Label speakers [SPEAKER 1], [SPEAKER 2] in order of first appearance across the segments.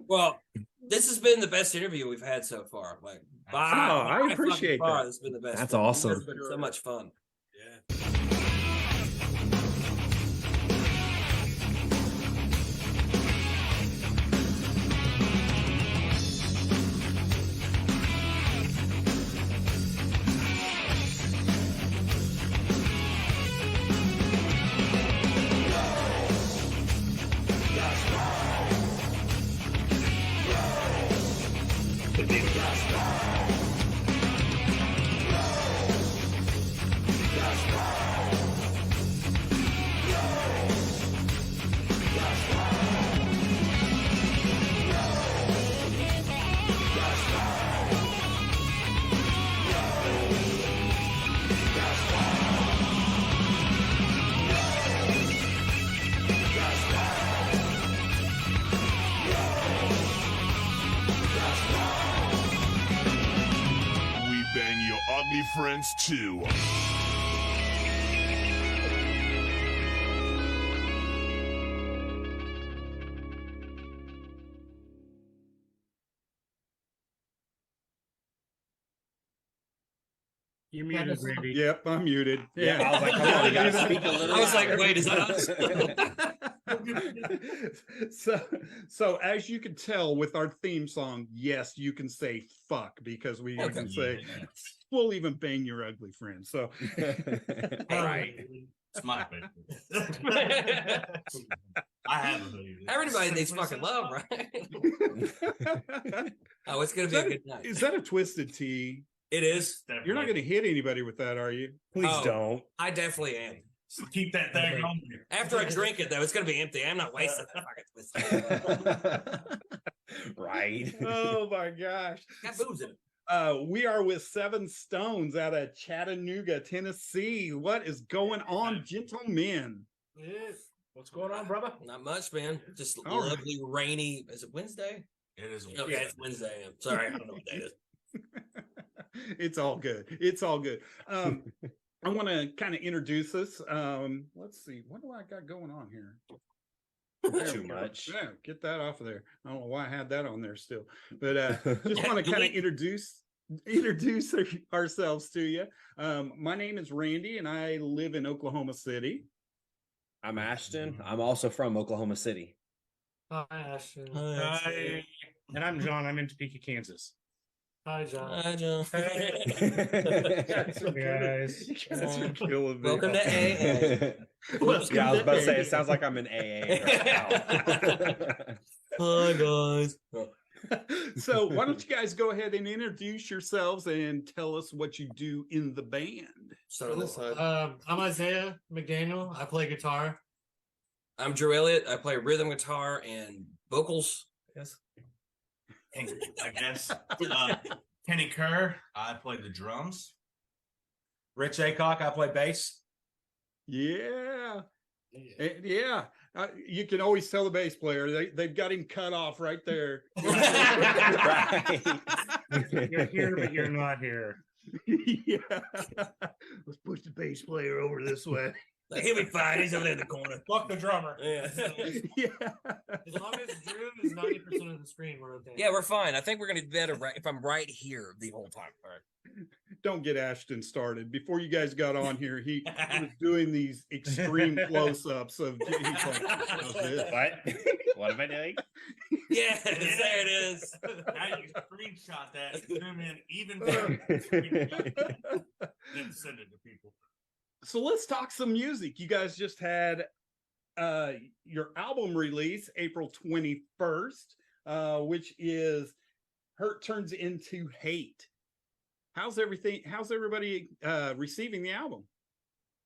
[SPEAKER 1] Well, this has been the best interview we've had so far. Like,
[SPEAKER 2] I appreciate that.
[SPEAKER 1] It's been the best.
[SPEAKER 2] That's awesome.
[SPEAKER 1] It's been so much fun.
[SPEAKER 3] Yeah.
[SPEAKER 4] Ugly Friends 2.
[SPEAKER 5] You're muted, Randy.
[SPEAKER 6] Yep, I'm muted.
[SPEAKER 2] Yeah, I was like, come on, you gotta speak a little.
[SPEAKER 1] I was like, wait, is that us?
[SPEAKER 6] So as you can tell with our theme song, yes, you can say fuck because we can say we'll even bang your ugly friend. So
[SPEAKER 5] All right.
[SPEAKER 3] It's my favorite. I have a hoodie.
[SPEAKER 1] Everybody needs fucking love, right? Oh, it's gonna be a good night.
[SPEAKER 6] Is that a twisted tea?
[SPEAKER 1] It is.
[SPEAKER 6] You're not going to hit anybody with that, are you?
[SPEAKER 2] Please don't.
[SPEAKER 1] I definitely am.
[SPEAKER 3] So keep that thing on here.
[SPEAKER 1] After I drink it, though, it's going to be empty. I'm not wasting that fucking twist.
[SPEAKER 2] Right.
[SPEAKER 6] Oh my gosh.
[SPEAKER 1] Got booze in it.
[SPEAKER 6] We are with SevenStones out of Chattanooga, Tennessee. What is going on, gentlemen?
[SPEAKER 5] What's going on, brother?
[SPEAKER 1] Not much, man. Just
[SPEAKER 6] All right.
[SPEAKER 1] lovely, rainy. Is it Wednesday?
[SPEAKER 3] It is.
[SPEAKER 1] Oh, yeah, it's Wednesday. I'm sorry. I don't know what day it is.
[SPEAKER 6] It's all good. It's all good. I want to kind of introduce us. Let's see. What do I got going on here?
[SPEAKER 2] Too much.
[SPEAKER 6] Yeah, get that off of there. I don't know why I had that on there still, but just want to kind of introduce ourselves to you. My name is Randy, and I live in Oklahoma City.
[SPEAKER 2] I'm Ashton. I'm also from Oklahoma City.
[SPEAKER 5] Hi, Ashton.
[SPEAKER 1] Hi.
[SPEAKER 5] And I'm John. I'm in Topeka, Kansas. Hi, John.
[SPEAKER 1] Hi, John.
[SPEAKER 5] Hey, guys.
[SPEAKER 6] You guys are killing me.
[SPEAKER 1] Welcome to AA.
[SPEAKER 2] Yeah, I was about to say, it sounds like I'm in AA right now.
[SPEAKER 1] Hi, guys.
[SPEAKER 6] So why don't you guys go ahead and introduce yourselves and tell us what you do in the band?
[SPEAKER 1] Start on this side.
[SPEAKER 5] I'm Isaiah McDaniel. I play guitar.
[SPEAKER 1] I'm Drew Elliott. I play rhythm guitar and vocals. Yes.
[SPEAKER 3] I guess. Kenny Kerr, I play the drums.
[SPEAKER 7] Rich Aycock, I play bass.
[SPEAKER 6] Yeah. Yeah. You can always tell the bass player. They've got him cut off right there.
[SPEAKER 2] Right.
[SPEAKER 5] You're here, but you're not here.
[SPEAKER 6] Yeah. Let's push the bass player over this way.
[SPEAKER 1] Like, he'll be fine. He's over there in the corner.
[SPEAKER 5] Fuck the drummer.
[SPEAKER 1] Yeah.
[SPEAKER 6] Yeah.
[SPEAKER 5] As long as Drew is 90% of the screen, we're okay.
[SPEAKER 1] Yeah, we're fine. I think we're going to be better if I'm right here the whole time. All right.
[SPEAKER 6] Don't get Ashton started. Before you guys got on here, he was doing these extreme close-ups of he's like, "How's this?"
[SPEAKER 2] What? What am I doing?
[SPEAKER 1] Yes, there it is.
[SPEAKER 3] Now you screenshot that, zoom in even better, then send it to people.
[SPEAKER 6] So let's talk some music. You guys just had your album release April 21st, which is Hurt Turns Into Hate. How's everybody receiving the album?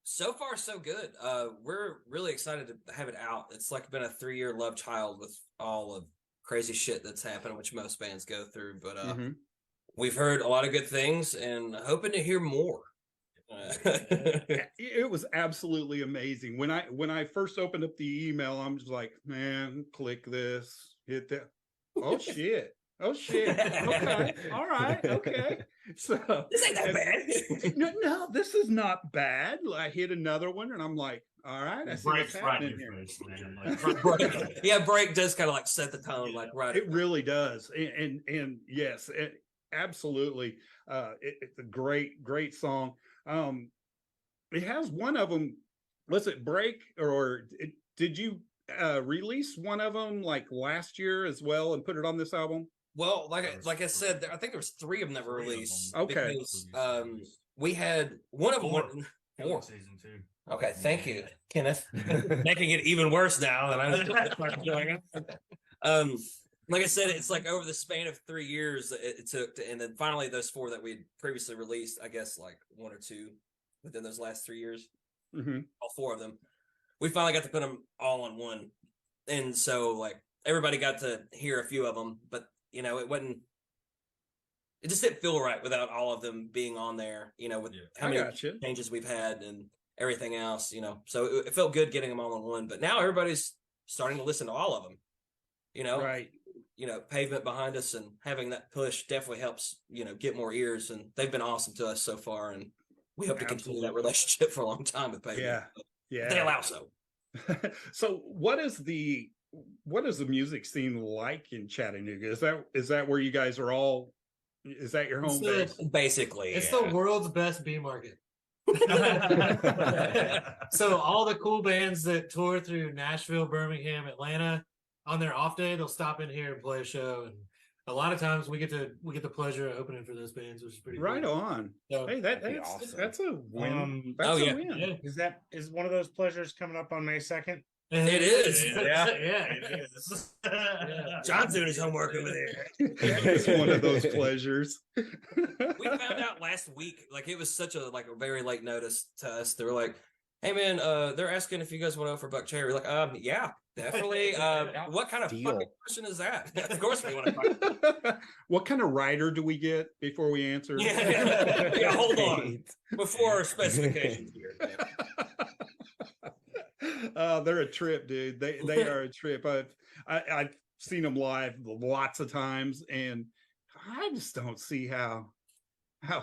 [SPEAKER 1] So far, so good. We're really excited to have it out. It's like been a 3-year love child with all of crazy shit that's happened, which most bands go through. But we've heard a lot of good things and hoping to hear more.
[SPEAKER 6] It was absolutely amazing. When I first opened up the email, I'm just like, man, click this, hit that. Oh shit. Oh shit. Okay. All right. Okay. So
[SPEAKER 1] This ain't that bad.
[SPEAKER 6] no, this is not bad. I hit another one and I'm like, all right, I see what's
[SPEAKER 3] Breaks right in
[SPEAKER 6] happening
[SPEAKER 3] your
[SPEAKER 6] here.
[SPEAKER 3] face, man. Like,
[SPEAKER 1] Yeah, break does kind of like set the tone, like right.
[SPEAKER 6] It really does. And yes, absolutely. It's a great song. It has one of them. Was it Break did you release one of them like last year as well and put it on this album?
[SPEAKER 1] Well, like I said, I think there was 3 of them that were released.
[SPEAKER 6] Okay.
[SPEAKER 1] Because we had one of them. Four.
[SPEAKER 3] Season 2.
[SPEAKER 1] Okay, thank you, Kenneth. Making it even worse now than I was doing. Like I said, it's like over the span of 3 years it took, and then finally those 4 that we had previously released, I guess like 1 or 2 within those last 3 years, all 4 of them, we finally got to put them all on one, and so like everybody got to hear a few of them, but it just didn't feel right without all of them being on there. With how many changes we've had and everything else, so it felt good getting them all on one. But now everybody's starting to listen to all of them.
[SPEAKER 6] Right.
[SPEAKER 1] Pavement behind us and having that push definitely helps, get more ears, and they've been awesome to us so far, and we hope to continue that relationship for a long time with Pavement.
[SPEAKER 6] Yeah.
[SPEAKER 1] They allow so.
[SPEAKER 6] So what is the music scene like in Chattanooga? Is that where you guys are all? Is that your home base?
[SPEAKER 1] Basically,
[SPEAKER 8] it's the world's best B market. So all the cool bands that tour through Nashville, Birmingham, Atlanta, on their off day, they'll stop in here and play a show. And a lot of times we get the pleasure of opening for those bands, which is pretty
[SPEAKER 6] right
[SPEAKER 8] cool.
[SPEAKER 6] On.
[SPEAKER 8] So,
[SPEAKER 6] hey, that's
[SPEAKER 2] awesome.
[SPEAKER 6] That's a win.
[SPEAKER 5] Oh,
[SPEAKER 6] That's
[SPEAKER 1] yeah.
[SPEAKER 6] a win.
[SPEAKER 5] Yeah. Is one of those pleasures coming up on May 2nd?
[SPEAKER 1] It is.
[SPEAKER 8] Yeah.
[SPEAKER 3] It is.
[SPEAKER 1] John's doing his homework over there.
[SPEAKER 6] It's one of those pleasures.
[SPEAKER 1] We found out last week, like it was such a very late notice to us. They were like, "Hey man, they're asking if you guys want to go for Buck Cherry." We're like, yeah, definitely. What kind of fucking question is that? Of course we want to.
[SPEAKER 6] What kind of rider do we get before we answer?
[SPEAKER 1] Yeah, hold on. Before our specifications here.
[SPEAKER 6] They're a trip, dude. They are a trip. I've seen them live lots of times, and I just don't see how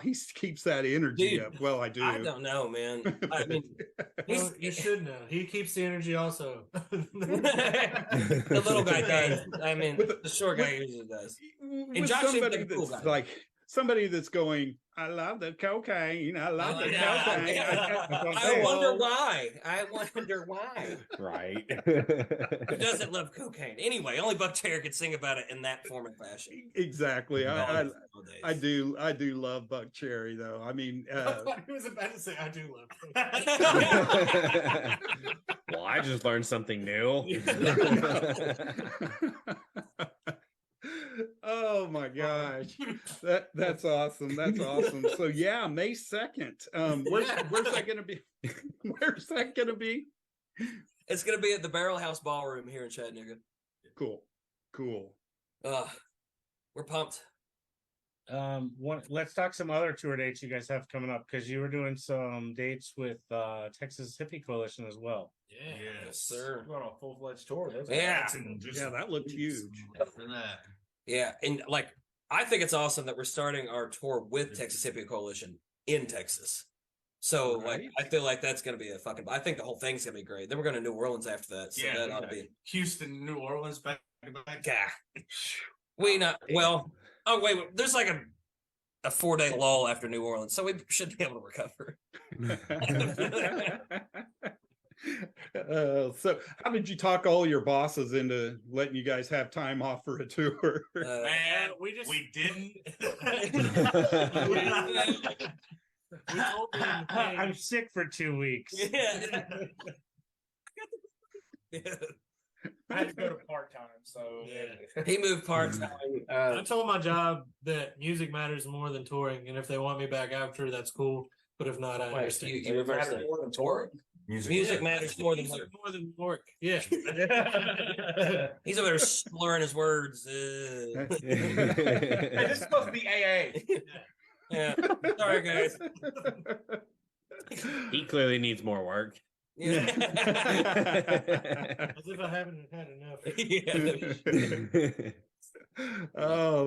[SPEAKER 6] he keeps that energy
[SPEAKER 1] Dude,
[SPEAKER 6] up. Well, I do.
[SPEAKER 1] I don't know, man. I mean,
[SPEAKER 8] Well, you should know. He keeps the energy also.
[SPEAKER 1] the little guy does. I mean, the short guy usually does. And Josh seems like a cool guy.
[SPEAKER 6] Like somebody that's going, I love the cocaine. I love the cocaine.
[SPEAKER 1] I wonder why.
[SPEAKER 2] Right.
[SPEAKER 1] Who doesn't love cocaine? Anyway, only Buck Cherry could sing about it in that form and fashion.
[SPEAKER 6] Exactly. I do love Buck Cherry though. I mean,
[SPEAKER 8] I thought he was about to say I do love cocaine.
[SPEAKER 2] Well, I just learned something new.
[SPEAKER 6] Oh my gosh, that's awesome. That's awesome. So yeah, May 2nd. Where's that gonna be? Where's that gonna be?
[SPEAKER 1] It's gonna be at the Barrel House Ballroom here in Chattanooga.
[SPEAKER 6] Cool.
[SPEAKER 1] We're pumped.
[SPEAKER 5] Let's talk some other tour dates you guys have coming up, because you were doing some dates with Texas Hippie Coalition as well.
[SPEAKER 1] Yes, sir.
[SPEAKER 7] Going on a full-fledged tour.
[SPEAKER 1] Yeah,
[SPEAKER 6] that looked huge.
[SPEAKER 3] For that.
[SPEAKER 1] Yeah, and I think it's awesome that we're starting our tour with Texas Hippie Coalition in Texas. So I feel like that's going to be I think the whole thing's going to be great. Then we're going to New Orleans after that. So that ought to be
[SPEAKER 3] Houston, New Orleans, back to back.
[SPEAKER 1] Oh wait, there's like a 4-day lull after New Orleans, so we should be able to recover.
[SPEAKER 6] So how did you talk all your bosses into letting you guys have time off for a tour?
[SPEAKER 3] Man, we didn't.
[SPEAKER 8] We told them, hey,
[SPEAKER 5] I'm sick for 2 weeks.
[SPEAKER 1] Yeah.
[SPEAKER 5] I had to go to part-time, so
[SPEAKER 1] He moved part-time.
[SPEAKER 8] I told my job that music matters more than touring, and if they want me back after, that's cool. But if not, I understand.
[SPEAKER 1] You reversed it.
[SPEAKER 7] More than touring.
[SPEAKER 1] Music matters more than
[SPEAKER 8] work. Yeah.
[SPEAKER 1] He's over there slurring his words.
[SPEAKER 7] Hey, this is supposed to be AA.
[SPEAKER 1] Yeah. Sorry, guys.
[SPEAKER 2] He clearly needs more work.
[SPEAKER 1] Yeah.
[SPEAKER 8] As if I haven't had enough.
[SPEAKER 1] Yeah.
[SPEAKER 6] Oh,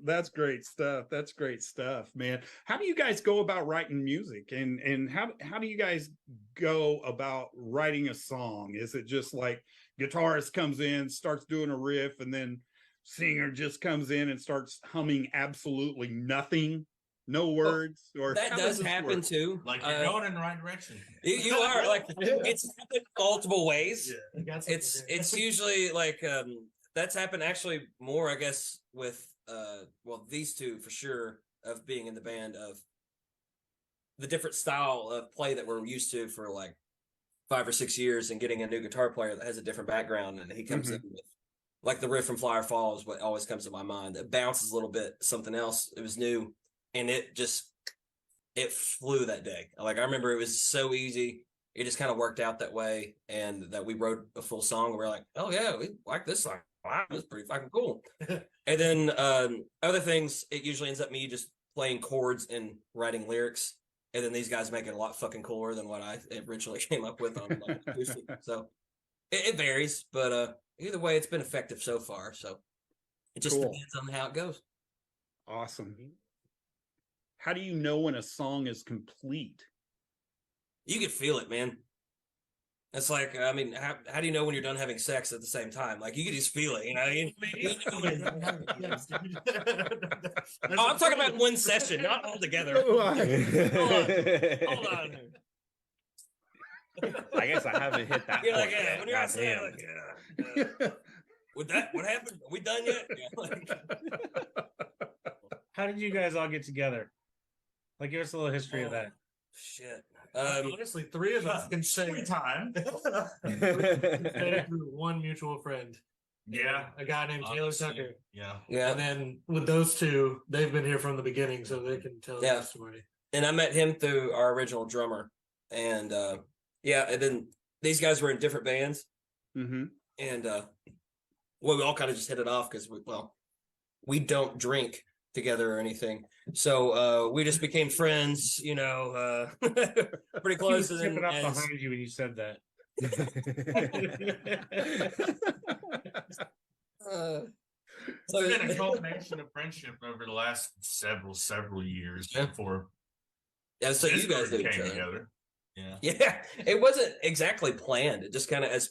[SPEAKER 6] that's great stuff. That's great stuff, man. How do you guys go about writing music, and how do you guys go about writing a song? Is it just like guitarist comes in, starts doing a riff, and then singer just comes in and starts humming absolutely nothing, no words? Or
[SPEAKER 1] that does happen
[SPEAKER 6] work?
[SPEAKER 1] too.
[SPEAKER 3] Like you're going in the right direction.
[SPEAKER 1] You are like it's happened multiple ways.
[SPEAKER 3] Yeah.
[SPEAKER 1] It's usually like that's happened actually more, I guess, with well, these two for sure, of being in the band, of the different style of play that we're used to for like 5 or 6 years, and getting a new guitar player that has a different background, and he comes in with like the riff from Flyer Fall is what always comes to my mind. It bounces a little bit, something else. It was new, and it flew that day. Like I remember it was so easy. It just kind of worked out that way, and that we wrote a full song. And we're like, oh yeah, we like this song. Wow, that's pretty fucking cool. And then other things, it usually ends up me just playing chords and writing lyrics, and then these guys make it a lot fucking cooler than what I originally came up with on like acoustic. So it varies, but either way, it's been effective so far. So it just depends on how it goes.
[SPEAKER 6] Awesome. How do you know when a song is complete?
[SPEAKER 1] You can feel it, man. It's like, I mean, how do you know when you're done having sex at the same time? Like, you can just feel it, you know? Oh, I'm talking about one session, not all together. Hold on.
[SPEAKER 2] I guess I haven't hit that
[SPEAKER 1] You're
[SPEAKER 2] point
[SPEAKER 1] like, yeah,
[SPEAKER 2] yet.
[SPEAKER 1] when you're outside, like, yeah. What happened? Are we done yet? Yeah, like,
[SPEAKER 5] How did you guys all get together? Like, give us a little history of that.
[SPEAKER 1] shit.
[SPEAKER 8] Honestly, 3 of us can say
[SPEAKER 3] time.
[SPEAKER 8] through one mutual friend.
[SPEAKER 3] Yeah.
[SPEAKER 8] A guy named Taylor
[SPEAKER 3] Obviously.
[SPEAKER 8] Tucker.
[SPEAKER 3] Yeah.
[SPEAKER 1] Yeah.
[SPEAKER 8] And then with those two, they've been here from the beginning, so they can tell
[SPEAKER 1] Yeah.
[SPEAKER 8] the story.
[SPEAKER 1] And I met him through our original drummer. And and then these guys were in different bands.
[SPEAKER 6] Mm-hmm.
[SPEAKER 1] And well, we all kind of just hit it off because we don't drink together or anything. So we just became friends, you know, pretty close.
[SPEAKER 5] He was tipping up behind you when you said that.
[SPEAKER 3] It's been a culmination of friendship over the last several years before.
[SPEAKER 1] Yeah, so you guys
[SPEAKER 3] came
[SPEAKER 1] did each other
[SPEAKER 3] together. Yeah.
[SPEAKER 1] Yeah, it wasn't exactly planned. It just kind of, as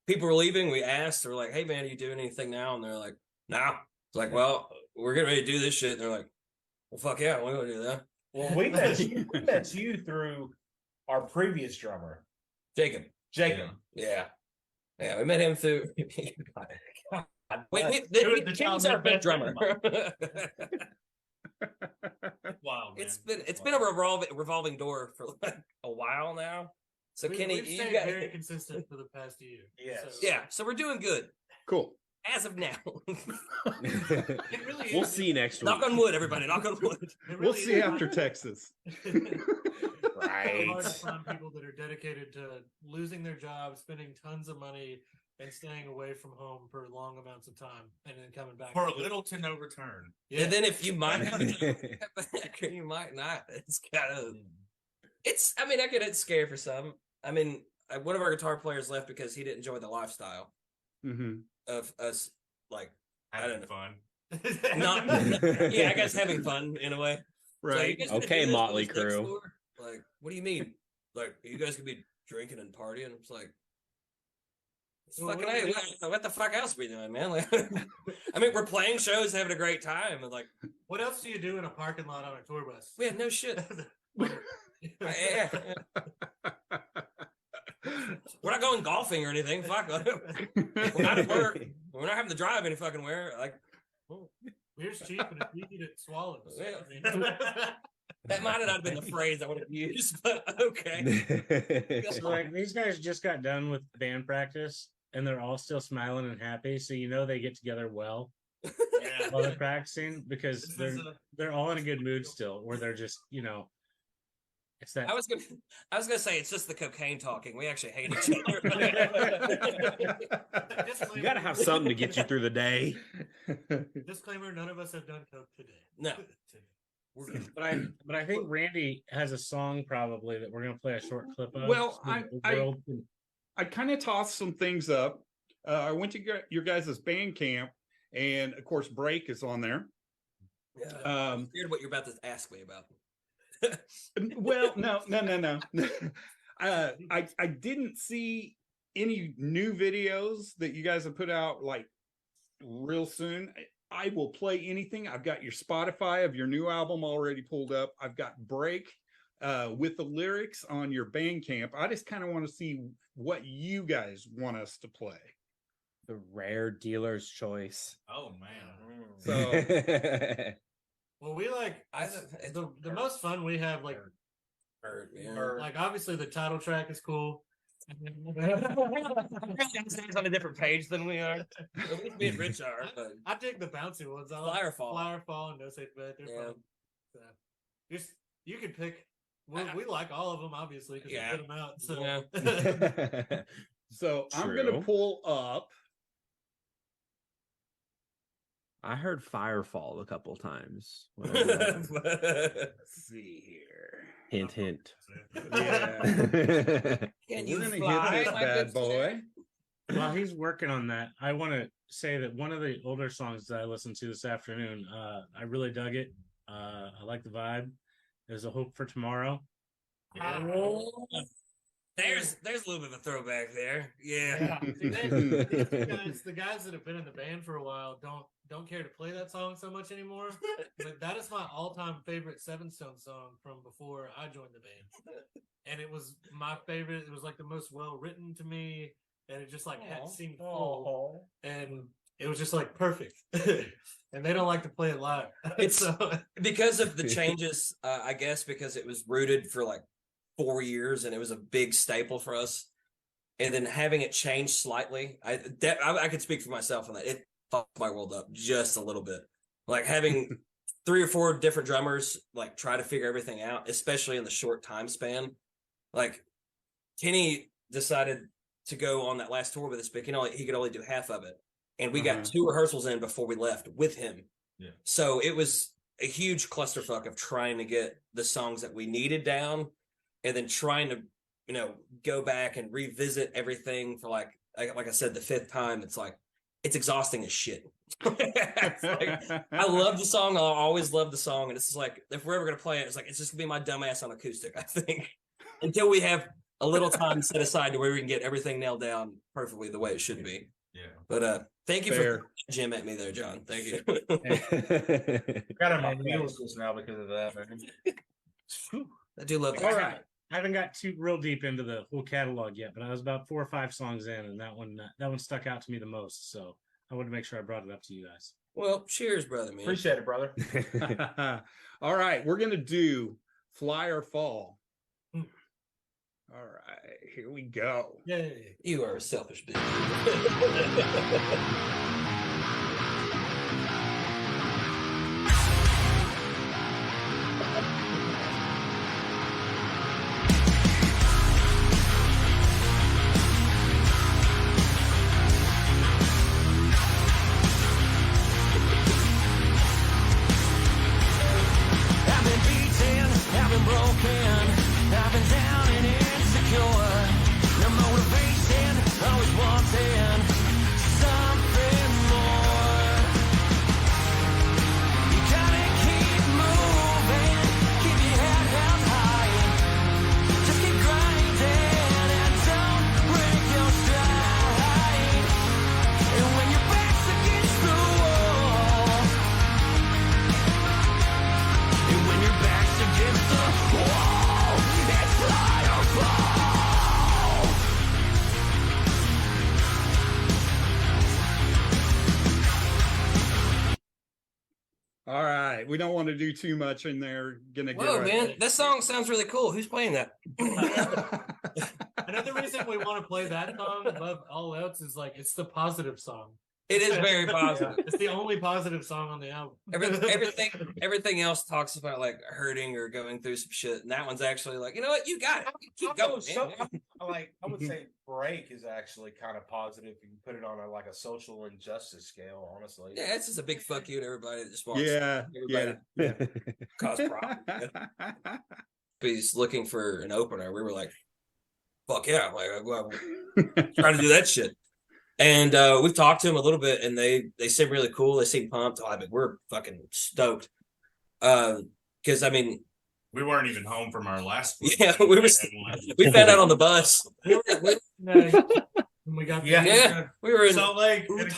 [SPEAKER 1] people were leaving, we asked, we're like, hey man, are you doing anything now? And they're like, no. It's like, well, we're getting ready to do this shit. And they're like, well, fuck yeah, we're going to do that.
[SPEAKER 7] Well, we met you through our previous drummer,
[SPEAKER 1] Jacob. Yeah. Yeah, we met him through. Wait, Tim's our best drummer.
[SPEAKER 3] Wow, man.
[SPEAKER 1] It's been a revolving door for like a while now. So Kenny,
[SPEAKER 8] we've
[SPEAKER 1] you
[SPEAKER 8] stayed
[SPEAKER 1] got
[SPEAKER 8] very consistent for the past year.
[SPEAKER 7] Yes.
[SPEAKER 8] So,
[SPEAKER 1] yeah. So we're doing good
[SPEAKER 6] Cool.
[SPEAKER 1] as of now.
[SPEAKER 8] it really
[SPEAKER 2] We'll
[SPEAKER 8] is.
[SPEAKER 2] see you next week.
[SPEAKER 1] Knock on wood, everybody. Knock on wood.
[SPEAKER 8] It really
[SPEAKER 6] We'll see
[SPEAKER 8] is.
[SPEAKER 6] after Texas.
[SPEAKER 2] Right.
[SPEAKER 8] Hard to find people that are dedicated to losing their jobs, spending tons of money, and staying away from home for long amounts of time, and then coming back
[SPEAKER 3] For little to no return.
[SPEAKER 8] Yeah.
[SPEAKER 1] And then if you might have a job back or you might not, it's kind of. I mean, I get it's scary for some. I mean, one of our guitar players left because he didn't enjoy the lifestyle
[SPEAKER 6] Mm-hmm.
[SPEAKER 1] of us, like, I don't know.
[SPEAKER 3] Fun.
[SPEAKER 1] Not, yeah, I guess having fun in a way. So
[SPEAKER 6] Right.
[SPEAKER 1] you guys gonna
[SPEAKER 2] Okay,
[SPEAKER 1] do this
[SPEAKER 2] Motley
[SPEAKER 1] with this next
[SPEAKER 2] Crue.
[SPEAKER 1] tour? Like, what do you mean? Like, you guys could be drinking and partying? It's like,
[SPEAKER 8] Well,
[SPEAKER 1] fucking,
[SPEAKER 8] what do
[SPEAKER 1] hey,
[SPEAKER 8] you
[SPEAKER 1] what the fuck else we doing, man? Like, I mean, we're playing shows, having a great time, and like,
[SPEAKER 8] What else do you do in a parking lot on a tour bus?
[SPEAKER 1] we had no shit. Yeah. We're not going golfing or anything. Fuck. We're not at work. We're not having to drive any fucking where. Like,
[SPEAKER 8] Beer's cheap and it's easy to swallow. So,
[SPEAKER 1] Yeah.
[SPEAKER 8] I mean,
[SPEAKER 1] that might not have been the phrase I would have used, but okay.
[SPEAKER 5] So, like, these guys just got done with band practice, and they're all still smiling and happy. So you know they get together well
[SPEAKER 3] Yeah.
[SPEAKER 5] while they're practicing because
[SPEAKER 3] This is
[SPEAKER 5] they're all in a good mood still, or they're just it's that.
[SPEAKER 1] I was gonna say it's just the cocaine talking. We actually hate each other.
[SPEAKER 2] You got to have something to get you through the day.
[SPEAKER 8] Disclaimer: none of us have done coke today.
[SPEAKER 1] No.
[SPEAKER 5] But I think Randy has a song probably that we're gonna play a short clip of.
[SPEAKER 6] Well,
[SPEAKER 5] so the world can-
[SPEAKER 6] I kind of tossed some things up. I went to your guys' band camp, and of course, Break is on there.
[SPEAKER 1] Yeah, I'm scared what you're about to ask me about.
[SPEAKER 6] Well, no. I didn't see any new videos that you guys have put out like real soon. I will play anything. I've got your Spotify of your new album already pulled up. I've got Break with the lyrics on your Bandcamp. I just kind of want to see what you guys want us to play.
[SPEAKER 2] The rare dealer's choice.
[SPEAKER 3] Oh man.
[SPEAKER 6] So
[SPEAKER 8] Well, we like the most fun we have, like obviously the title track is cool.
[SPEAKER 1] He's on a different page than we are. At least me and Rich are.
[SPEAKER 8] I dig the bouncy ones. I
[SPEAKER 1] like
[SPEAKER 8] Flyer Fall and No Safe Bet. They're fun. So, you could pick. We like all of them, obviously, because we put them out. So,
[SPEAKER 6] so I'm gonna pull up.
[SPEAKER 2] I heard Firefall a couple times.
[SPEAKER 6] Let's see here.
[SPEAKER 2] Hint, hint.
[SPEAKER 6] Yeah.
[SPEAKER 1] Can
[SPEAKER 6] We're
[SPEAKER 1] you
[SPEAKER 6] gonna
[SPEAKER 1] fly,
[SPEAKER 6] hit this
[SPEAKER 1] my
[SPEAKER 6] bad
[SPEAKER 1] good
[SPEAKER 6] boy.
[SPEAKER 5] While he's working on that, I want to say that one of the older songs that I listened to this afternoon, I really dug it. I like the vibe. There's a Hope for Tomorrow.
[SPEAKER 1] There's a little bit of a throwback there. Yeah.
[SPEAKER 8] the guys that have been in the band for a while don't care to play that song so much anymore. But that is my all-time favorite SevenStones song from before I joined the band. And it was my favorite. It was like the most well-written to me, and it just like had seemed full, and it was just like perfect. And they don't like to play it live.
[SPEAKER 1] It's because of the changes, I guess, because it was rooted for like 4 years and it was a big staple for us. And then having it change slightly, I could speak for myself on that. It fucked my world up just a little bit. Like having 3 or 4 different drummers, like try to figure everything out, especially in the short time span. Like Kenny decided to go on that last tour with us, but he could only do half of it. And we got 2 rehearsals in before we left with him.
[SPEAKER 3] Yeah.
[SPEAKER 1] So it was a huge clusterfuck of trying to get the songs that we needed down and then trying to, go back and revisit everything for like I said, the 5th time. It's like, it's exhausting as shit. I love the song. I'll always love the song. And it's just like, if we're ever going to play it, it's like, it's just going to be my dumbass on acoustic, I think, until we have a little time set aside to where we can get everything nailed down perfectly the way it should be.
[SPEAKER 3] Yeah.
[SPEAKER 1] But thank you for Jim at me there, John. Thank you.
[SPEAKER 7] Got on my wheels just now because of that, man.
[SPEAKER 1] I do love that.
[SPEAKER 5] All right. I haven't got too real deep into the whole catalog yet, but I was about 4 or 5 songs in, and that one stuck out to me the most. So I wanted to make sure I brought it up to you guys.
[SPEAKER 1] Well, cheers, brother, man.
[SPEAKER 7] Appreciate it, brother.
[SPEAKER 6] All right, we're gonna do Fly or Fall. All right, here we go.
[SPEAKER 8] Yay.
[SPEAKER 1] You are a selfish bitch.
[SPEAKER 6] All right, we don't want to do too much in there.
[SPEAKER 1] Whoa, man, that song sounds really cool. Who's playing that?
[SPEAKER 8] Another reason we want to play that song above all else is like it's the positive song.
[SPEAKER 1] It is very positive.
[SPEAKER 8] It's the only positive song on the album.
[SPEAKER 1] Everything else talks about like hurting or going through some shit, and that one's actually like, you know what, you got it. Keep going.
[SPEAKER 7] I would say Break is actually kind of positive. You can put it on a social injustice scale, honestly.
[SPEAKER 1] Yeah, it's just a big fuck you to everybody that just wants
[SPEAKER 6] everybody
[SPEAKER 1] to cause problems. But he's looking for an opener. We were like, fuck yeah, like trying to do that shit. And we've talked to them a little bit, and they seem really cool. They seem pumped. I mean, we're fucking stoked. Because I mean,
[SPEAKER 3] we weren't even home from our last.
[SPEAKER 1] Yeah, we found out on the bus.
[SPEAKER 8] We got
[SPEAKER 1] we were in
[SPEAKER 3] Salt Lake.
[SPEAKER 8] We were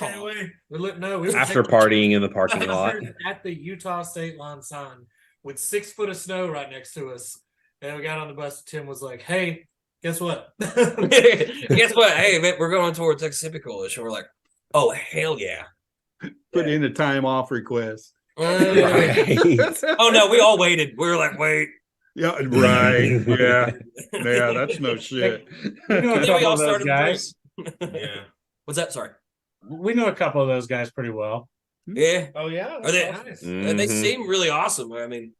[SPEAKER 2] After partying in the parking lot
[SPEAKER 8] at the Utah state line sign with 6 foot of snow right next to us, and we got on the bus. Tim was like, "Hey, guess what?
[SPEAKER 1] Guess what? Hey, man, we're going towards Mississippi Coalition." We're like, "Oh hell yeah!"
[SPEAKER 6] Put in a time off request.
[SPEAKER 1] Oh no, we all waited. We were like, "Wait."
[SPEAKER 6] Yeah, right. Yeah, that's no shit.
[SPEAKER 5] We know a
[SPEAKER 1] Then we
[SPEAKER 5] couple
[SPEAKER 1] all
[SPEAKER 5] of those
[SPEAKER 1] started
[SPEAKER 5] guys.
[SPEAKER 3] Yeah.
[SPEAKER 1] What's that? Sorry.
[SPEAKER 5] We know a couple of those guys pretty well.
[SPEAKER 1] Yeah.
[SPEAKER 7] Oh yeah.
[SPEAKER 1] Are they?
[SPEAKER 7] Nice.
[SPEAKER 1] They seem really awesome. I mean,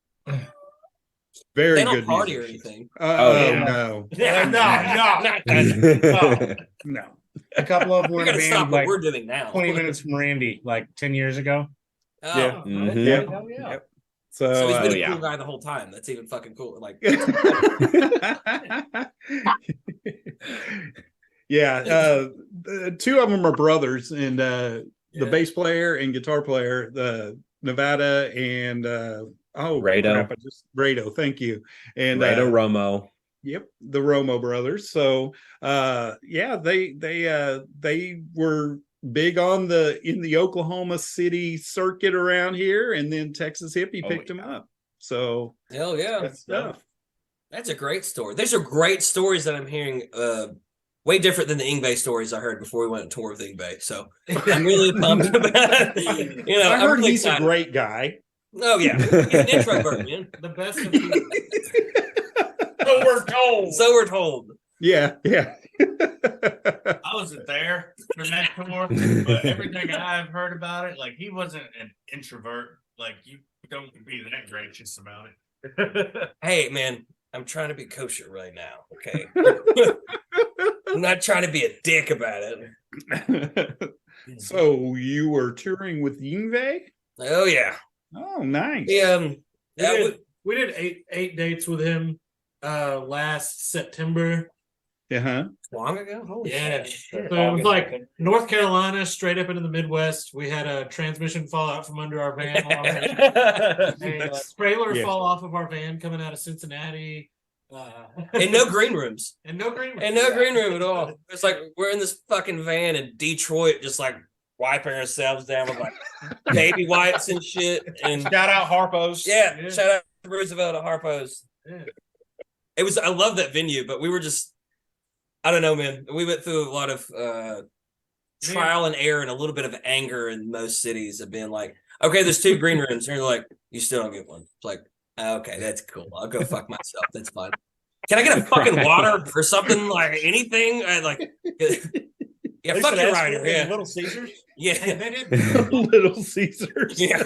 [SPEAKER 6] Very
[SPEAKER 1] they don't
[SPEAKER 6] good
[SPEAKER 1] party or
[SPEAKER 6] musicians.
[SPEAKER 1] anything.
[SPEAKER 6] No.
[SPEAKER 5] No. A couple of them were
[SPEAKER 1] We
[SPEAKER 5] in a
[SPEAKER 1] gotta
[SPEAKER 5] band
[SPEAKER 1] stop what
[SPEAKER 5] like
[SPEAKER 1] we're doing now.
[SPEAKER 5] 20 minutes from Randy, like 10 years ago.
[SPEAKER 1] Oh.
[SPEAKER 6] Yeah.
[SPEAKER 2] Mhm.
[SPEAKER 7] Hell yeah.
[SPEAKER 6] Yep.
[SPEAKER 1] So
[SPEAKER 6] So,
[SPEAKER 1] he's been a
[SPEAKER 2] yeah.
[SPEAKER 1] cool guy the whole time. That's even fucking cool. Like,
[SPEAKER 6] yeah, two of them are brothers, and the bass player and guitar player, the Nevada and
[SPEAKER 2] Rado.
[SPEAKER 6] Rado, thank you. And
[SPEAKER 2] Rado Romo.
[SPEAKER 6] Yep, the Romo brothers. So yeah, they were big on in the Oklahoma City circuit around here, and then Texas Hippie picked them up. So
[SPEAKER 1] hell yeah.
[SPEAKER 6] that's stuff.
[SPEAKER 1] That's a great story. These are great stories that I'm hearing. Way different than the Ingve stories I heard before we went on tour with Ingve. So I'm really pumped about it. You know,
[SPEAKER 6] I heard
[SPEAKER 1] really
[SPEAKER 6] he's
[SPEAKER 1] excited.
[SPEAKER 6] a great guy.
[SPEAKER 1] Oh yeah, he's an introvert, man.
[SPEAKER 8] The best of people.
[SPEAKER 3] So we're told.
[SPEAKER 1] So we're told.
[SPEAKER 6] Yeah.
[SPEAKER 3] I wasn't there for that tour, but everything I've heard about it, like he wasn't an introvert. Like you don't be that gracious about it.
[SPEAKER 1] Hey man, I'm trying to be kosher right now. Okay. I'm not trying to be a dick about it.
[SPEAKER 6] So you were touring with Yngve?
[SPEAKER 1] Oh yeah.
[SPEAKER 6] Oh, nice.
[SPEAKER 8] We did eight dates with him last September.
[SPEAKER 6] Uh-huh.
[SPEAKER 1] Long ago? Holy shit.
[SPEAKER 8] So it was like North Carolina, straight up into the Midwest. We had a transmission fall out from under our van. A trailer fall off of our van coming out of Cincinnati.
[SPEAKER 1] And no green rooms.
[SPEAKER 8] And no green room.
[SPEAKER 1] And no green room at all. It's like we're in this fucking van in Detroit, just like wiping ourselves down with like baby wipes and shit. And
[SPEAKER 7] Shout out Harpo's.
[SPEAKER 1] yeah, shout out to Roosevelt at Harpo's.
[SPEAKER 8] Yeah.
[SPEAKER 1] I love that venue, but we were just, I don't know, man. We went through a lot of trial and error and a little bit of anger in most cities of being like, okay, there's 2 green rooms. And you're like, you still don't get one. It's like, okay, that's cool. I'll go fuck myself. That's fine. Can I get a fucking water or something? Like anything? Yeah, fuck your rider. Yeah.
[SPEAKER 7] Little Caesars.
[SPEAKER 1] Yeah.
[SPEAKER 6] Little Caesars.
[SPEAKER 1] Yeah.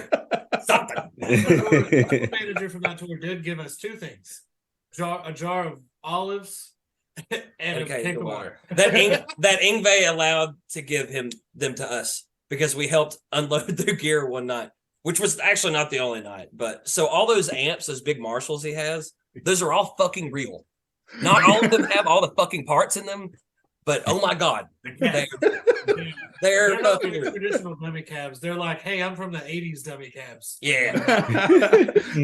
[SPEAKER 1] Something.
[SPEAKER 8] The manager from that tour did give us 2 things: a jar of olives and a tank of water.
[SPEAKER 1] That Ingve allowed to give them to us because we helped unload their gear one night, which was actually not the only night. But so all those amps, those big Marshalls he has, those are all fucking real. Not all of them have all the fucking parts in them, but oh my god, they're
[SPEAKER 8] not
[SPEAKER 1] fucking real.
[SPEAKER 8] traditional dummy cabs. They're like, hey, I'm from the '80s dummy cabs.
[SPEAKER 1] Yeah.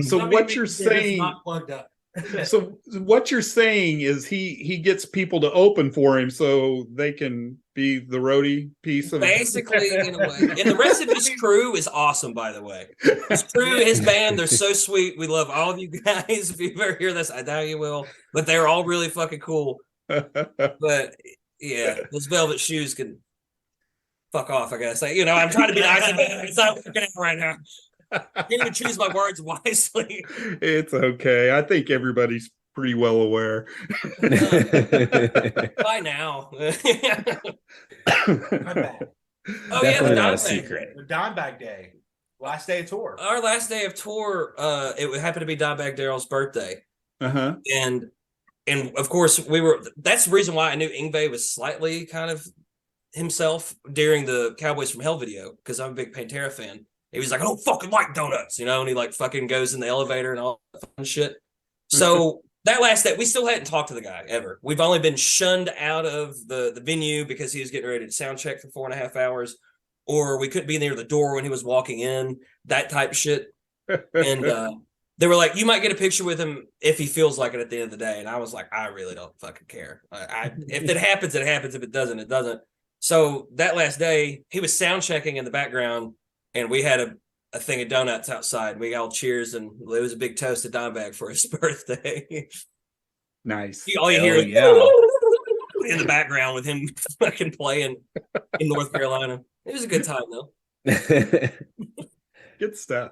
[SPEAKER 6] So
[SPEAKER 8] Dummy
[SPEAKER 6] what you're
[SPEAKER 8] means they're just
[SPEAKER 6] saying?
[SPEAKER 8] not plugged up.
[SPEAKER 6] So what you're saying is he gets people to open for him so they can be the roadie piece of
[SPEAKER 1] Basically, in a way. And the rest of his crew is awesome, by the way. His crew, his band, they're so sweet. We love all of you guys. If you ever hear this, I doubt you will. But they're all really fucking cool. But yeah, those velvet shoes can fuck off, I gotta say. You know, I'm trying to be nice about it. It's not working out right now. I can't even choose my words wisely.
[SPEAKER 6] It's okay. I think everybody's pretty well aware.
[SPEAKER 1] By now. Oh yeah, the
[SPEAKER 2] Definitely not a
[SPEAKER 1] Dimebag.
[SPEAKER 2] secret.
[SPEAKER 7] The Dimebag Day. Last day of tour.
[SPEAKER 1] Our last day of tour, it happened to be Dimebag Darrell's birthday.
[SPEAKER 6] Uh-huh.
[SPEAKER 1] And of course that's the reason why I knew Ingve was slightly kind of himself during the Cowboys from Hell video, because I'm a big Pantera fan. He was like, I don't fucking like donuts, you know, and he like fucking goes in the elevator and all that fun shit. So that last day, we still hadn't talked to the guy ever. We've only been shunned out of the venue because he was getting ready to sound check for 4.5 hours, or we couldn't be near the door when he was walking in, that type of shit. And they were like, you might get a picture with him if he feels like it at the end of the day. And I was like, I really don't fucking care. If it happens, it happens. If it doesn't, it doesn't. So that last day, he was sound checking in the background, and we had a thing of donuts outside. We all cheers, and it was a big toast to Dimebag for his birthday.
[SPEAKER 6] Nice.
[SPEAKER 1] All you hear is in the background with him fucking playing in North Carolina. It was a good time though.
[SPEAKER 6] Good stuff.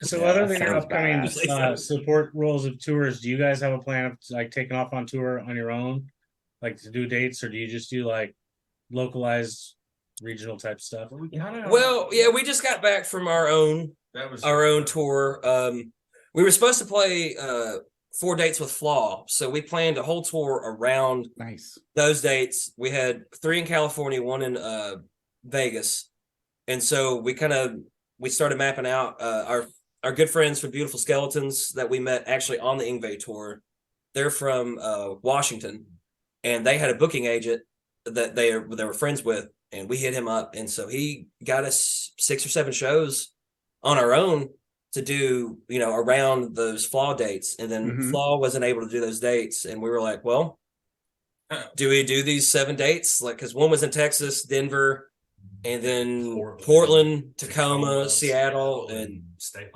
[SPEAKER 5] So other than your upcoming support roles of tours, do you guys have a plan of like taking off on tour on your own, like to do dates, or do you just do like localized regional type stuff?
[SPEAKER 1] Well, yeah, we just got back from our own tour. We were supposed to play 4 dates with Flaw, so we planned a whole tour around those dates. We had 3 in California, 1 in Vegas, and so we started mapping out our good friends from Beautiful Skeletons that we met actually on the Ingve tour. They're from Washington, and they had a booking agent that they were friends with, and we hit him up, and so he got us 6 or 7 shows on our own to do, around those Flaw dates. And then Flaw wasn't able to do those dates, and we were like, well, do we do these 7 dates? Like, because one was in Texas, Denver, and then Portland, Tacoma, Seattle, and State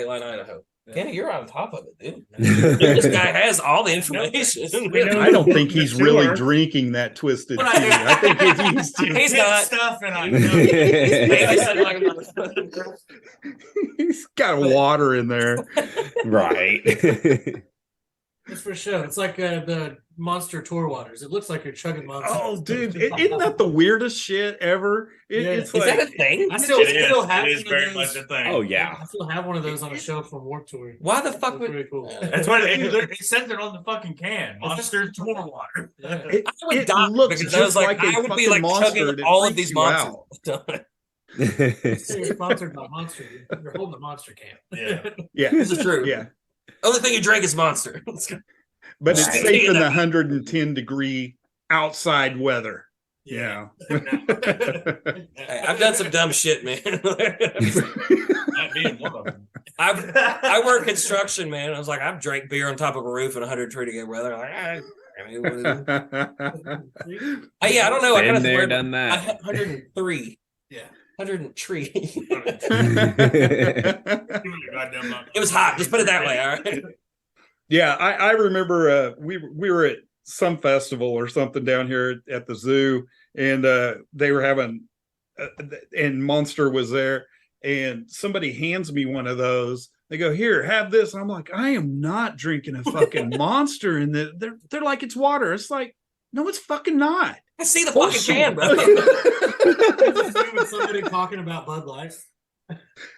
[SPEAKER 1] Line, Idaho. Kenny, you're on top of it, dude. This guy has all the information.
[SPEAKER 6] I don't think he's really drinking that twisted tea. I think
[SPEAKER 1] he's not
[SPEAKER 3] stuff, and I know.
[SPEAKER 6] He's got water in there,
[SPEAKER 2] right?
[SPEAKER 8] It's for sure. It's like the Monster Tour waters. It looks like you're chugging Monster.
[SPEAKER 6] Oh, dude, isn't that the weirdest shit ever? It's
[SPEAKER 1] like, is that a thing?
[SPEAKER 8] I still have
[SPEAKER 3] it is very much a thing.
[SPEAKER 2] Oh yeah,
[SPEAKER 8] I still have one of those on a show from Warped Tour.
[SPEAKER 1] Why the fuck would
[SPEAKER 8] very cool?
[SPEAKER 3] That's what it says it on the fucking can. Monster Tour water.
[SPEAKER 6] It
[SPEAKER 1] would die because I was like, I would be like chugging all of these monsters.
[SPEAKER 8] You're sponsored by Monster. You're holding a Monster can.
[SPEAKER 6] Yeah,
[SPEAKER 1] this is true.
[SPEAKER 6] Yeah.
[SPEAKER 1] Only thing you drink is Monster.
[SPEAKER 6] But it's safe in the 110 degree outside weather. Yeah.
[SPEAKER 1] Hey, I've done some dumb shit, man.
[SPEAKER 3] That being one of them.
[SPEAKER 1] I work construction, man. I was like, I've drank beer on top of a roof in 103 degree weather. Like, yeah, I don't know. I kind of
[SPEAKER 2] done that.
[SPEAKER 1] 103. Yeah. 103. It was hot. Just put it that way. All right.
[SPEAKER 6] Yeah, I remember we were at some festival or something down here at the zoo, and they were having, and Monster was there, and somebody hands me one of those. They go, "Here, have this." And I'm like, I am not drinking a fucking Monster, and they're like, it's water. It's like, no, it's fucking not.
[SPEAKER 1] I see the fucking can, bro.
[SPEAKER 8] With somebody talking about Bud Light.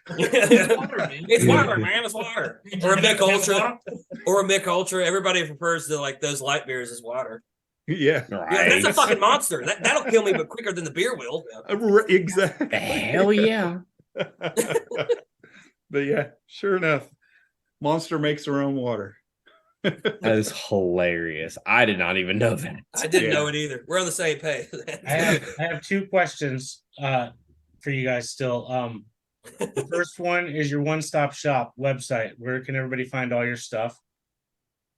[SPEAKER 1] It's water, man. It's water, man. It's water. Or a Mick Ultra. Or a Mick Ultra. Everybody refers to like those light beers as water.
[SPEAKER 6] Yeah.
[SPEAKER 2] Right.
[SPEAKER 1] Yeah, that's a fucking monster. That'll kill me, but quicker than the beer will.
[SPEAKER 6] Exactly.
[SPEAKER 2] Hell yeah.
[SPEAKER 6] But yeah, sure enough, Monster makes their own water.
[SPEAKER 2] That is hilarious. I did not even know that.
[SPEAKER 1] I didn't know it either. We're on the same page.
[SPEAKER 5] I have 2 questions for you guys still. The first one is your one-stop shop website. Where can everybody find all your stuff?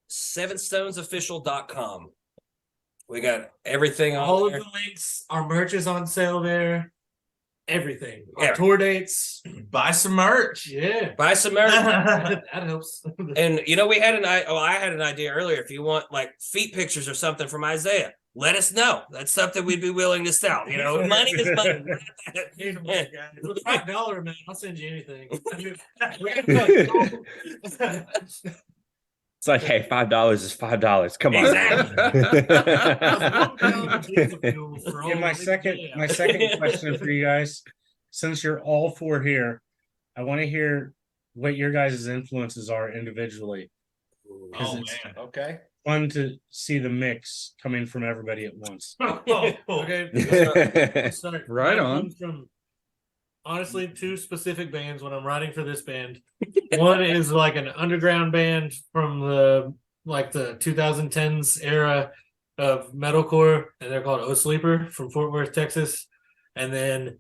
[SPEAKER 1] SevenStonesOfficial.com. We got everything on
[SPEAKER 8] all
[SPEAKER 1] there.
[SPEAKER 8] of the links. Our merch is on sale there. Everything. Our
[SPEAKER 1] Yeah.
[SPEAKER 8] tour dates.
[SPEAKER 3] Buy some merch.
[SPEAKER 8] Yeah.
[SPEAKER 1] Buy some merch.
[SPEAKER 8] That helps.
[SPEAKER 1] And I had an idea earlier. If you want like feet pictures or something from Isaiah, let us know. That's something we'd be willing to sell. Money is money.
[SPEAKER 8] For $5, man, I'll send you anything.
[SPEAKER 2] It's like, hey, $5 is $5. Come on.
[SPEAKER 5] Yeah, my second question for you guys, since you're all 4 here, I want to hear what your guys' influences are individually.
[SPEAKER 3] Oh man. Okay.
[SPEAKER 5] Fun to see the mix coming from everybody at once.
[SPEAKER 8] Okay. Start.
[SPEAKER 6] Right on.
[SPEAKER 8] From, honestly, 2 specific bands when I'm writing for this band. One is like an underground band from the like the 2010s era of metalcore, and they're called O Sleeper from Fort Worth, Texas, and then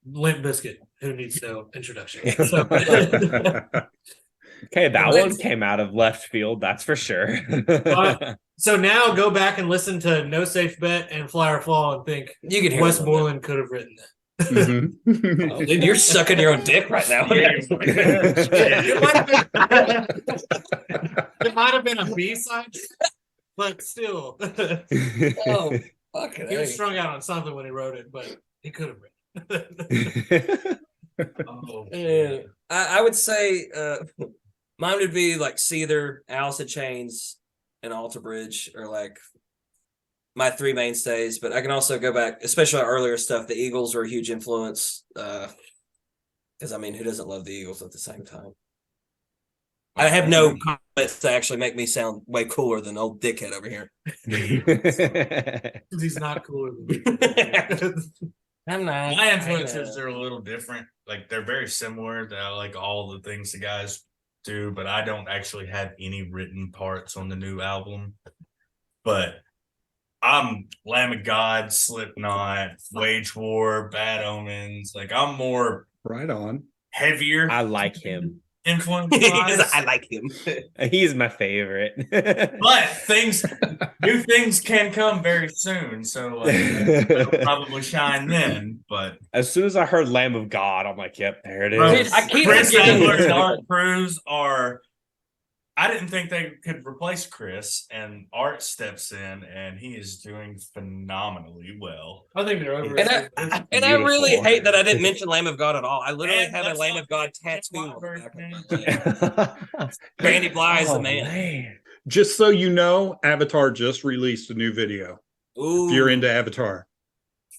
[SPEAKER 8] Limp Bizkit, who needs no introduction. So,
[SPEAKER 2] okay, that one came out of left field, that's for sure.
[SPEAKER 8] So now go back and listen to No Safe Bet and Fly or Fall and think
[SPEAKER 1] You can hear
[SPEAKER 8] Westmoreland could have written that.
[SPEAKER 1] Oh, dude, you're sucking your own dick right now.
[SPEAKER 8] It might have been a B-side, but still.
[SPEAKER 1] Oh, fuck it.
[SPEAKER 8] He was strung out on something when he wrote it, but he could have written.
[SPEAKER 1] I would say mine would be like Seether, Alice in Chains, and Alter Bridge, or like my three mainstays. But I can also go back, especially our earlier stuff. The Eagles were a huge influence. Because I mean, who doesn't love the Eagles at the same time? I have no comments to actually make me sound way cooler than old dickhead over here.
[SPEAKER 8] He's not cooler than me.
[SPEAKER 1] I'm not.
[SPEAKER 3] My influences are a little different. Like they're very similar to like all the things the guys do, but I don't actually have any written parts on the new album. But I'm Lamb of God, Slipknot, Wage War, Bad Omens. Like I'm more
[SPEAKER 6] right on.
[SPEAKER 3] Heavier.
[SPEAKER 2] I like him.
[SPEAKER 3] Influence.
[SPEAKER 1] I like him.
[SPEAKER 2] He's my favorite.
[SPEAKER 3] But new things can come very soon, so like, it'll probably shine then. But
[SPEAKER 2] as soon as I heard Lamb of God, I'm like, "Yep, there it is."
[SPEAKER 1] Dude, I keep
[SPEAKER 3] Chris Adler and Art Cruz are. I didn't think they could replace Chris, and Art steps in, and he is doing phenomenally well.
[SPEAKER 8] I think they're over.
[SPEAKER 1] And I really hate that I didn't mention Lamb of God at all. I literally have a Lamb of God tattoo. Randy Bly is the man.
[SPEAKER 6] Just so you know, Avatar just released a new video.
[SPEAKER 1] Ooh.
[SPEAKER 6] If you're into Avatar.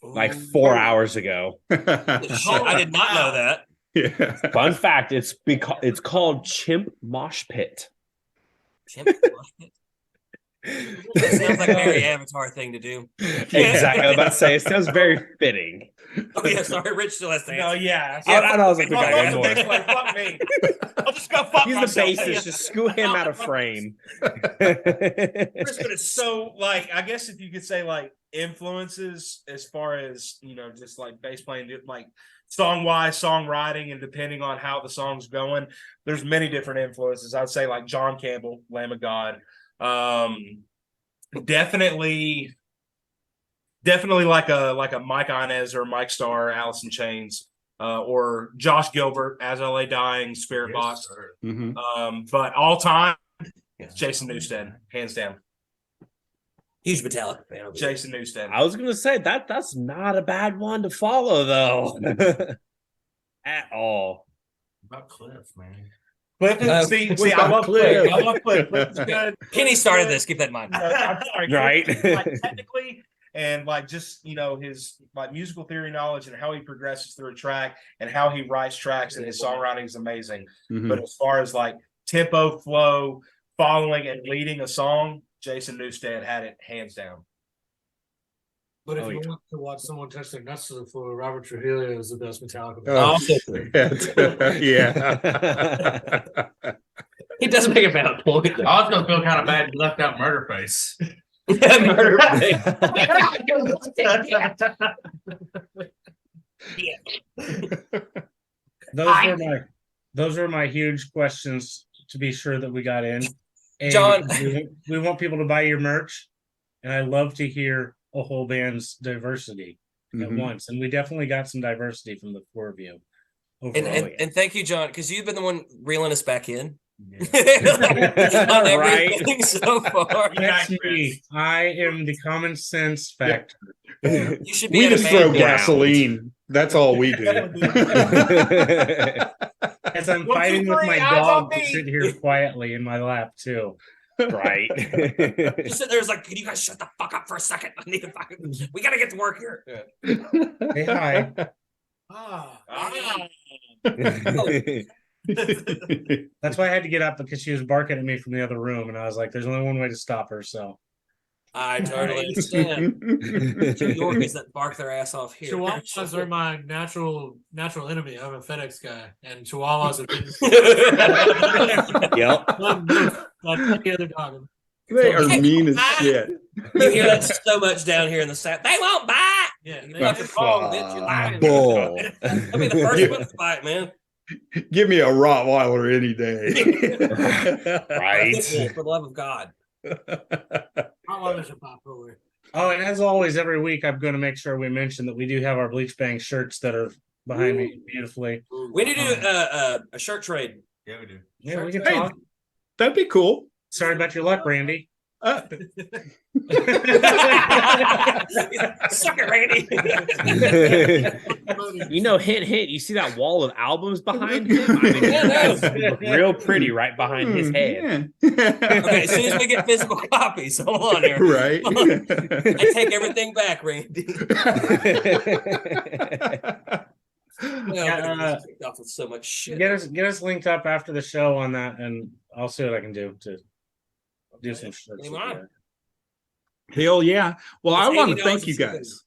[SPEAKER 2] Like 4 hours ago.
[SPEAKER 1] Shit, I did not know that.
[SPEAKER 6] Yeah.
[SPEAKER 2] Fun fact, it's called Chimp Mosh Pit.
[SPEAKER 1] Chimp Mosh Pit? That sounds like a very Avatar thing to do.
[SPEAKER 2] Exactly. I was about to say, it sounds very fitting.
[SPEAKER 1] Oh, yeah, sorry. Rich still has to answer.
[SPEAKER 3] No, yeah.
[SPEAKER 2] I was like, we got one more.
[SPEAKER 3] Fuck me. I'll just go fuck
[SPEAKER 2] He's
[SPEAKER 3] myself.
[SPEAKER 2] the bassist. Just scoot him out of frame.
[SPEAKER 7] So, like, I guess if you could say, like, influences as far as, you know, just like bass playing, like song-wise, songwriting, and depending on how the song's going, there's many different influences. I'd say, like, John Campbell, Lamb of God. Definitely like a Mike Inez or Mike Starr, Alice in Chains, or Josh Gilbert, As I Lay Dying, Spirit Box.
[SPEAKER 6] Mm-hmm.
[SPEAKER 7] But all time, Jason Newsted, hands down.
[SPEAKER 1] Huge Metallica fan.
[SPEAKER 7] Jason Newsted.
[SPEAKER 2] I was gonna say that's not a bad one to follow though. At all.
[SPEAKER 3] About Cliff, man.
[SPEAKER 7] Cliff, see, I love Cliff. I love Cliff. Cliff's good.
[SPEAKER 1] Kenny started this. Keep that in mind.
[SPEAKER 7] I'm sorry,
[SPEAKER 2] Right.
[SPEAKER 7] Like, technically, and like just, you know, his like musical theory knowledge and how he progresses through a track and how he writes tracks and his songwriting is amazing.
[SPEAKER 6] Mm-hmm.
[SPEAKER 7] But as far as like tempo, flow, following and leading a song, Jason Newsted had it hands down.
[SPEAKER 8] But if you want to watch someone touch their nuts to the floor, Robert Trujillo is the best Metallica.
[SPEAKER 6] Yeah.
[SPEAKER 1] He does make a valid point.
[SPEAKER 3] I was gonna feel kind of bad you left out Murderface.
[SPEAKER 5] Those were my huge questions to be sure that we got in. And
[SPEAKER 1] John,
[SPEAKER 5] we want people to buy your merch, and I love to hear a whole band's diversity at once. And we definitely got some diversity from the four of you.
[SPEAKER 1] And thank you, John, because you've been the one reeling us back in.
[SPEAKER 2] Yeah.
[SPEAKER 1] On everything so far.
[SPEAKER 5] That's me. I am the common sense factor.
[SPEAKER 1] You should be
[SPEAKER 6] We
[SPEAKER 1] in a
[SPEAKER 6] just
[SPEAKER 1] band
[SPEAKER 6] throw
[SPEAKER 1] now.
[SPEAKER 6] gasoline. That's all we do.
[SPEAKER 5] As I'm fighting with my dog to sit here quietly in my lap too.
[SPEAKER 2] Right.
[SPEAKER 1] You sit there, like, can you guys shut the fuck up for a second? We gotta get to work here.
[SPEAKER 5] Hey, hi. That's why I had to get up, because she was barking at me from the other room, and I was like, "There's only one way to stop her." So
[SPEAKER 1] I totally understand. Two Yorkies that bark their ass off here.
[SPEAKER 8] Chihuahuas are my natural enemy. I'm a FedEx guy, and Chihuahuas are
[SPEAKER 2] Yep.
[SPEAKER 8] like any other dog.
[SPEAKER 6] They are mean as shit.
[SPEAKER 1] You hear that so much down here in the South. They won't bite.
[SPEAKER 8] Yeah,
[SPEAKER 1] You
[SPEAKER 8] they-
[SPEAKER 1] fucking wrong, bitch. You're lying.
[SPEAKER 2] Bull.
[SPEAKER 1] I'll be the first one to fight, man.
[SPEAKER 6] Give me a Rottweiler any day.
[SPEAKER 2] Right.
[SPEAKER 1] Pitbull, for the love of God.
[SPEAKER 8] Rottweilers are popular.
[SPEAKER 5] Oh, and as always, every week I'm going to make sure we mention that we do have our Bleach Bang shirts that are behind me beautifully.
[SPEAKER 1] We need to do a shirt trade.
[SPEAKER 3] Yeah, we do.
[SPEAKER 5] Yeah, we can
[SPEAKER 6] Hey.
[SPEAKER 5] talk.
[SPEAKER 6] That'd be cool.
[SPEAKER 5] Sorry about your luck, Randy.
[SPEAKER 1] Suck it, Randy.
[SPEAKER 2] You know, hint, hint. You see that wall of albums behind him? I mean,
[SPEAKER 1] Yeah,
[SPEAKER 2] it's real pretty right behind his head.
[SPEAKER 1] Okay, as soon as we get physical copies, hold on here.
[SPEAKER 6] Right.
[SPEAKER 1] I take everything back, Randy.
[SPEAKER 5] Yeah,
[SPEAKER 1] Off with so much shit.
[SPEAKER 5] Get us linked up after the show on that, and I'll see what I can do to do some shirts.
[SPEAKER 1] Come on.
[SPEAKER 6] Hell yeah. Well, I
[SPEAKER 1] It's
[SPEAKER 6] want to
[SPEAKER 1] $80
[SPEAKER 6] thank you
[SPEAKER 1] a
[SPEAKER 6] guys.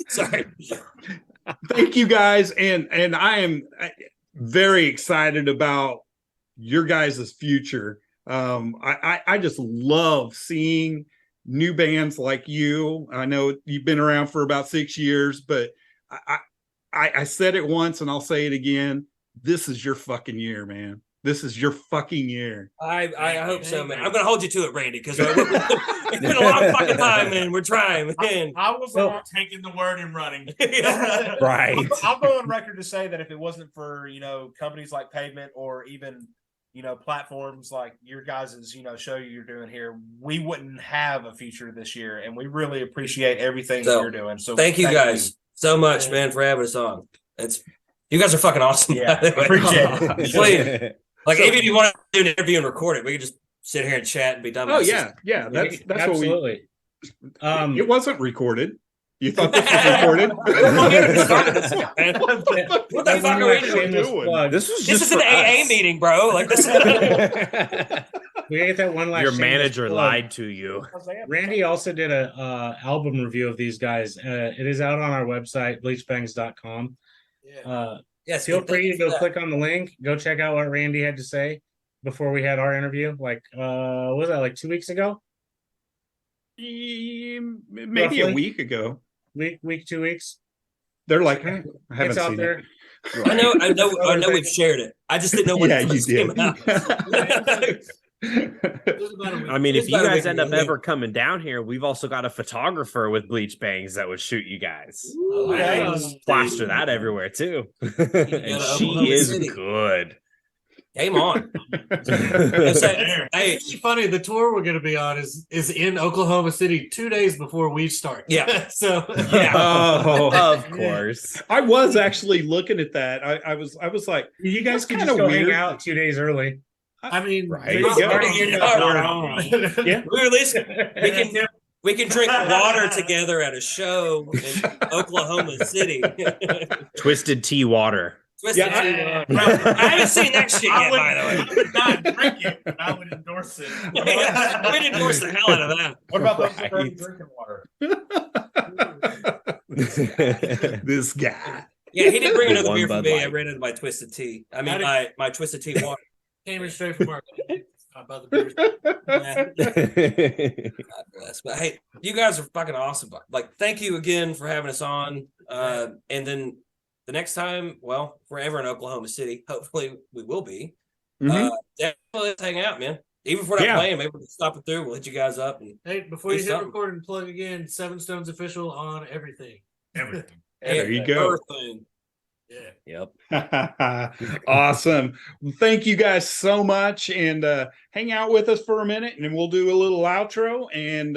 [SPEAKER 1] Sorry.
[SPEAKER 6] Thank you guys. And I am very excited about your guys' future. I just love seeing new bands like you. I know you've been around for about 6 years, but I said it once and I'll say it again. This is your fucking year, man. This is your fucking year.
[SPEAKER 1] I hope so, man. I'm gonna hold you to it, Randy, because it's been a long fucking time, man. We're trying, man.
[SPEAKER 3] I was not taking the word and running.
[SPEAKER 2] Right.
[SPEAKER 7] I'll go on record to say that if it wasn't for companies like Pavement or even platforms like your guys' show you're doing here, we wouldn't have a feature this year, and we really appreciate everything that you're doing. So
[SPEAKER 1] thank you guys so much, man, for having us on. You guys are fucking awesome.
[SPEAKER 7] Yeah,
[SPEAKER 1] by the way.
[SPEAKER 7] appreciate it.
[SPEAKER 1] Please. Like, even if you want to do an interview and record it, we could just sit here and chat and be done with
[SPEAKER 6] Oh
[SPEAKER 1] it.
[SPEAKER 6] yeah. That's
[SPEAKER 5] absolutely.
[SPEAKER 6] what we. It wasn't recorded. You thought this was recorded?
[SPEAKER 1] What the fuck are we doing?
[SPEAKER 2] This was
[SPEAKER 1] This
[SPEAKER 2] just
[SPEAKER 1] is an
[SPEAKER 2] for
[SPEAKER 1] AA
[SPEAKER 2] us.
[SPEAKER 1] meeting, bro. Like this.
[SPEAKER 5] We get that one last.
[SPEAKER 2] Your
[SPEAKER 5] shameless
[SPEAKER 2] manager
[SPEAKER 5] plug.
[SPEAKER 2] lied to you.
[SPEAKER 5] Randy also did a album review of these guys. It is out on our website, bleachbangs.com.
[SPEAKER 1] Yes,
[SPEAKER 5] Feel
[SPEAKER 1] thank
[SPEAKER 5] free
[SPEAKER 1] you
[SPEAKER 5] to
[SPEAKER 1] for
[SPEAKER 5] go
[SPEAKER 1] that.
[SPEAKER 5] click on the link. Go check out what Randy had to say before we had our interview. Like, what was that, like 2 weeks ago?
[SPEAKER 6] Maybe
[SPEAKER 5] Roughly.
[SPEAKER 6] a week ago.
[SPEAKER 5] Week, 2 weeks.
[SPEAKER 6] They're like, I haven't
[SPEAKER 5] It's out
[SPEAKER 6] seen
[SPEAKER 5] there.
[SPEAKER 6] it.
[SPEAKER 1] I know we've shared it. I just didn't know when
[SPEAKER 6] Yeah,
[SPEAKER 1] it
[SPEAKER 6] you
[SPEAKER 1] first came
[SPEAKER 6] did.
[SPEAKER 1] out.
[SPEAKER 2] I mean, if
[SPEAKER 1] It's
[SPEAKER 2] you
[SPEAKER 1] about a
[SPEAKER 2] guys
[SPEAKER 1] week
[SPEAKER 2] end up
[SPEAKER 1] ago.
[SPEAKER 2] ever coming down here, we've also got a photographer with bleach bangs that would shoot you guys.
[SPEAKER 1] Nice.
[SPEAKER 2] Plaster that everywhere too.
[SPEAKER 1] to
[SPEAKER 2] And
[SPEAKER 1] Oklahoma
[SPEAKER 2] she is
[SPEAKER 1] City.
[SPEAKER 2] good.
[SPEAKER 1] Game on.
[SPEAKER 8] Hey,
[SPEAKER 1] Hey,
[SPEAKER 8] it's funny. The tour we're going to be on is in Oklahoma City 2 days before we start.
[SPEAKER 1] Yeah.
[SPEAKER 8] So
[SPEAKER 1] yeah.
[SPEAKER 6] Oh,
[SPEAKER 2] Of course.
[SPEAKER 6] I was actually looking at that. I was like,
[SPEAKER 5] You guys
[SPEAKER 6] That's
[SPEAKER 5] can
[SPEAKER 6] kinda
[SPEAKER 5] just go
[SPEAKER 6] weird.
[SPEAKER 5] hang out 2 days early.
[SPEAKER 8] I mean,
[SPEAKER 2] Right.
[SPEAKER 8] they're
[SPEAKER 6] There you go.
[SPEAKER 8] starting in the
[SPEAKER 5] Yeah.
[SPEAKER 1] We at least we can drink water together at a show in Oklahoma City.
[SPEAKER 2] Twisted tea water.
[SPEAKER 1] Twisted
[SPEAKER 6] Yeah,
[SPEAKER 1] Tea. I haven't seen that shit yet, by the way.
[SPEAKER 3] I would not drink it, but I would endorse it.
[SPEAKER 1] We'd endorse the hell out of that.
[SPEAKER 7] What about those that are
[SPEAKER 2] Right.
[SPEAKER 7] drinking water?
[SPEAKER 6] this guy.
[SPEAKER 1] Yeah, he didn't bring another
[SPEAKER 2] One
[SPEAKER 1] beer for
[SPEAKER 2] Bud
[SPEAKER 1] me.
[SPEAKER 2] Light.
[SPEAKER 1] I ran into my Twisted Tea. I mean,
[SPEAKER 8] How'd
[SPEAKER 1] my Twisted Tea water.
[SPEAKER 8] came in straight from our about the beers.
[SPEAKER 1] Yeah. God bless. But hey, you guys are fucking awesome. Like, thank you again for having us on. And then the next time, well, if we're ever in Oklahoma City, hopefully we will be.
[SPEAKER 6] Mhm.
[SPEAKER 1] Definitely let's hang out, man. Even if we're not
[SPEAKER 6] Yeah.
[SPEAKER 1] playing, maybe we'll stop it through. We'll hit you guys up. And
[SPEAKER 8] Hey, before you
[SPEAKER 1] Do
[SPEAKER 8] hit
[SPEAKER 1] something.
[SPEAKER 8] record and plug again, Seven Stones official on everything.
[SPEAKER 3] Everything.
[SPEAKER 6] There you go.
[SPEAKER 1] everything.
[SPEAKER 8] Yeah.
[SPEAKER 2] Yep.
[SPEAKER 6] Awesome. Well, thank you guys so much. And hang out with us for a minute and then we'll do a little outro and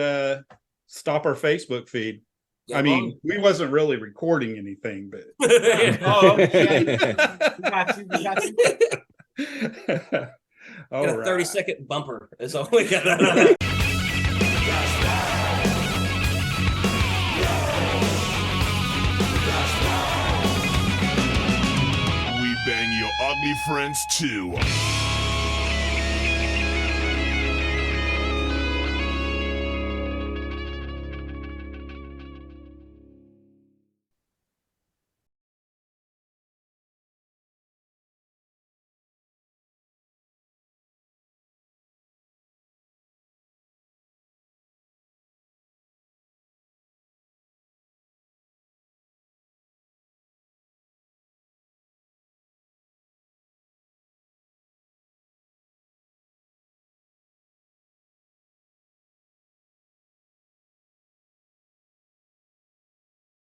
[SPEAKER 6] stop our Facebook feed.
[SPEAKER 1] Yeah,
[SPEAKER 6] I mean, we wasn't really recording anything, but
[SPEAKER 7] Oh, okay. We got you. We got you.
[SPEAKER 6] all
[SPEAKER 1] got a
[SPEAKER 6] right.
[SPEAKER 1] 30-second bumper. That's all we got.
[SPEAKER 4] We bang your ugly friends too.